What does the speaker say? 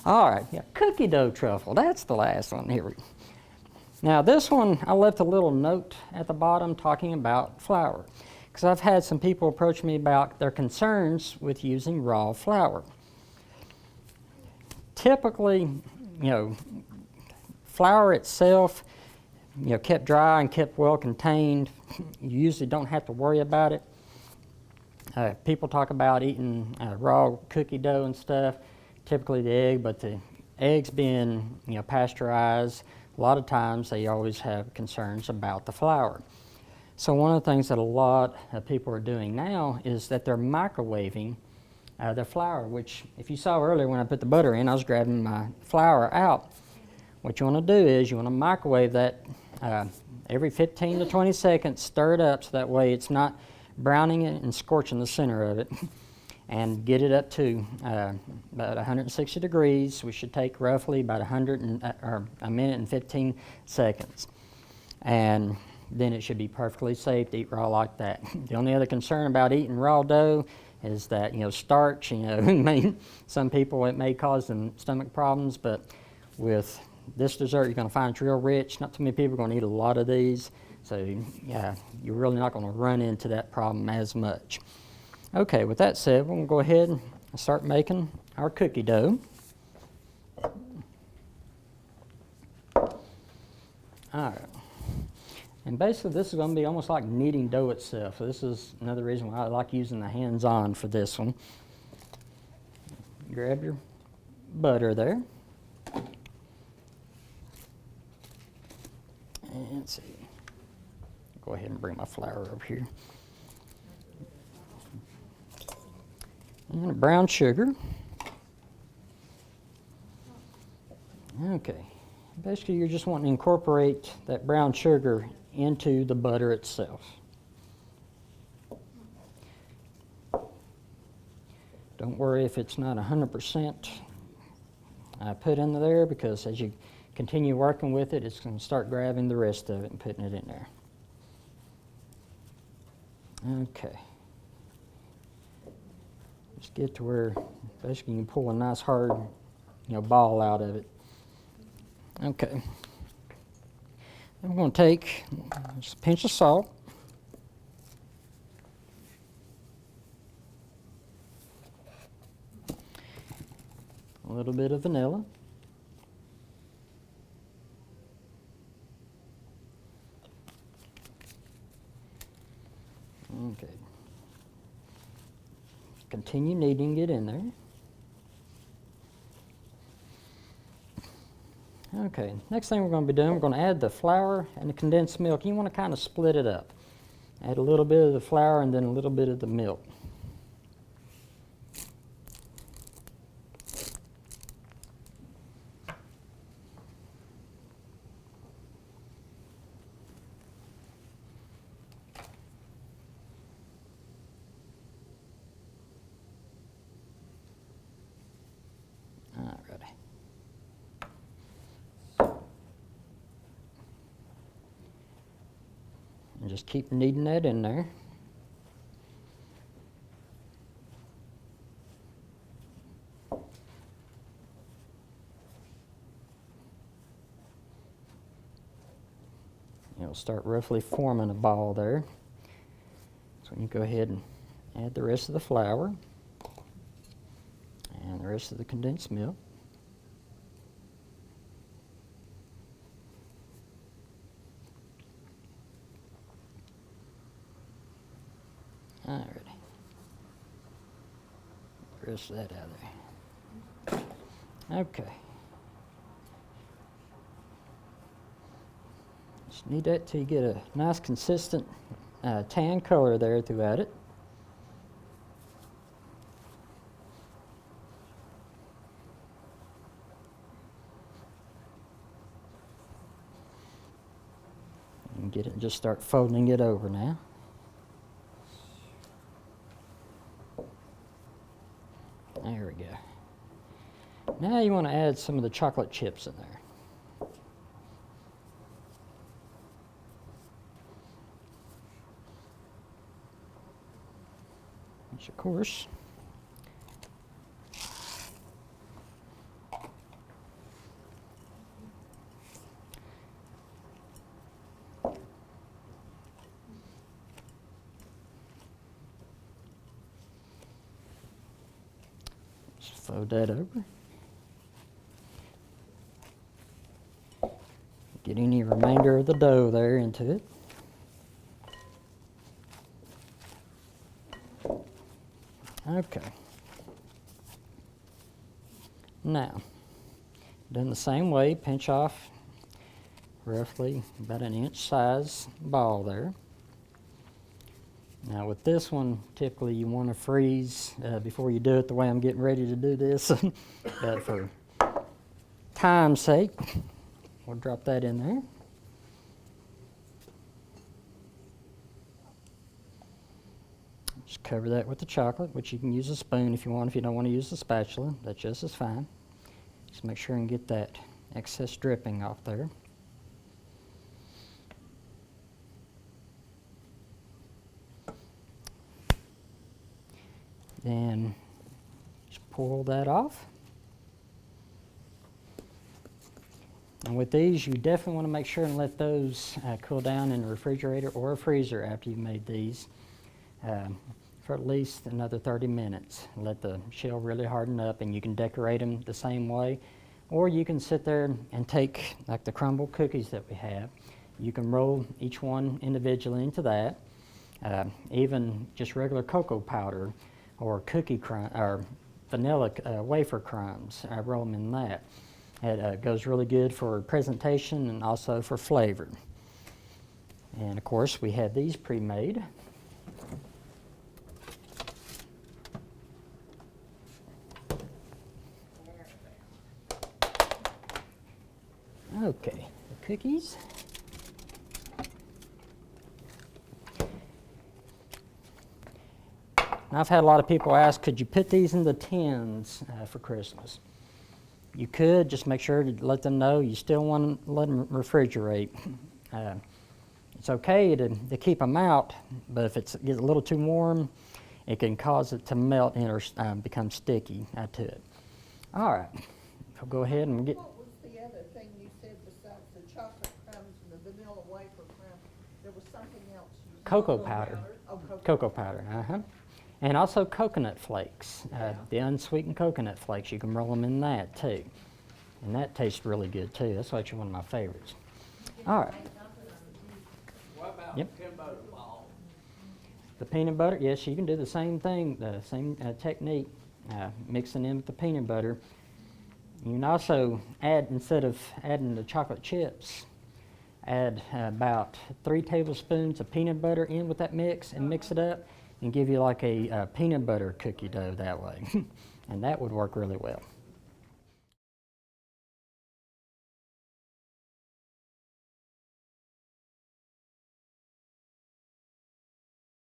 All right, yeah, cookie dough truffle. That's the last one. Here we go. Now this one, I left a little note at the bottom talking about flour, because I've had some people approach me about their concerns with using raw flour. Typically, flour itself, kept dry and kept well contained, you usually don't have to worry about it. People talk about eating raw cookie dough and stuff, typically the egg, but the eggs being pasteurized, a lot of times they always have concerns about the flour. So one of the things that a lot of people are doing now is that they're microwaving their flour, which if you saw earlier when I put the butter in, I was grabbing my flour out. What you want to do is you want to microwave that every 15 to 20 seconds, stir it up so that way it's not browning it and scorching the center of it, and get it up to about 160 degrees. We should take roughly about a minute and 15 seconds. And then it should be perfectly safe to eat raw like that. The only other concern about eating raw dough is that, starch, some people it may cause them stomach problems, but with this dessert you're going to find it's real rich. Not too many people are going to eat a lot of these, so yeah, you're really not going to run into that problem as much. Okay, with that said, we're going to go ahead and start making our cookie dough. All right. And basically this is going to be almost like kneading dough itself. So this is another reason why I like using the hands-on for this one. Grab your butter there. And let's see. Go ahead and bring my flour over here. And brown sugar. Okay. Basically, you're just wanting to incorporate that brown sugar into the butter itself. Don't worry if it's not 100% put in there, because as you continue working with it, it's going to start grabbing the rest of it and putting it in there. Okay. Just get to where basically you can pull a nice hard ball out of it. Okay. Then we're going to take just a pinch of salt. A little bit of vanilla. Okay. Continue kneading it in there. Okay, next thing we're going to be doing, we're going to add the flour and the condensed milk. You want to kind of split it up. Add a little bit of the flour and then a little bit of the milk. And just keep kneading that in there. It'll start roughly forming a ball there. So you go ahead and add the rest of the flour and the rest of the condensed milk. Alrighty. The rest of that out of there. Okay. Just knead that till you get a nice consistent tan color there throughout it. And get it, just start folding it over now. There we go. Now you want to add some of the chocolate chips in there. Which of course Just fold that over. Get any remainder of the dough there into it. Okay. Now, done the same way, pinch off roughly about an inch size ball there. Now with this one, typically you want to freeze before you do it the way I'm getting ready to do this. But for time's sake, we'll drop that in there. Just cover that with the chocolate, which you can use a spoon if you want. If you don't want to use the spatula, that's just as fine. Just make sure and get that excess dripping off there. Then just pull that off. And with these, you definitely want to make sure and let those cool down in the refrigerator or a freezer after you've made these for at least another 30 minutes. Let the shell really harden up, and you can decorate them the same way. Or you can sit there and take, like the crumble cookies that we have, you can roll each one individually into that. Even just regular cocoa powder or cookie crumb or vanilla wafer crumbs, I roll them in that. It goes really good for presentation and also for flavor. And of course, we have these pre-made. Okay, the cookies. Now, I've had a lot of people ask, could you put these in the tins for Christmas? You could, just make sure to let them know you still want to let them refrigerate. It's okay to keep them out, but if it gets a little too warm, it can cause it to melt and or become sticky to it. All right, I'll go ahead and get... What was the other thing you said besides the chocolate crumbs and the vanilla wafer crumb? There was something else you said. Cocoa powder. Oh, Cocoa powder, And also coconut flakes, the unsweetened coconut flakes. You can roll them in that too. And that tastes really good too. That's actually one of my favorites. All right. What about peanut butter ball? The peanut butter, yes, you can do the same thing, the same technique, mixing in with the peanut butter. You can also add, instead of adding the chocolate chips, add about 3 tablespoons of peanut butter in with that mix and mix it up and give you like a peanut butter cookie dough that way. And that would work really well.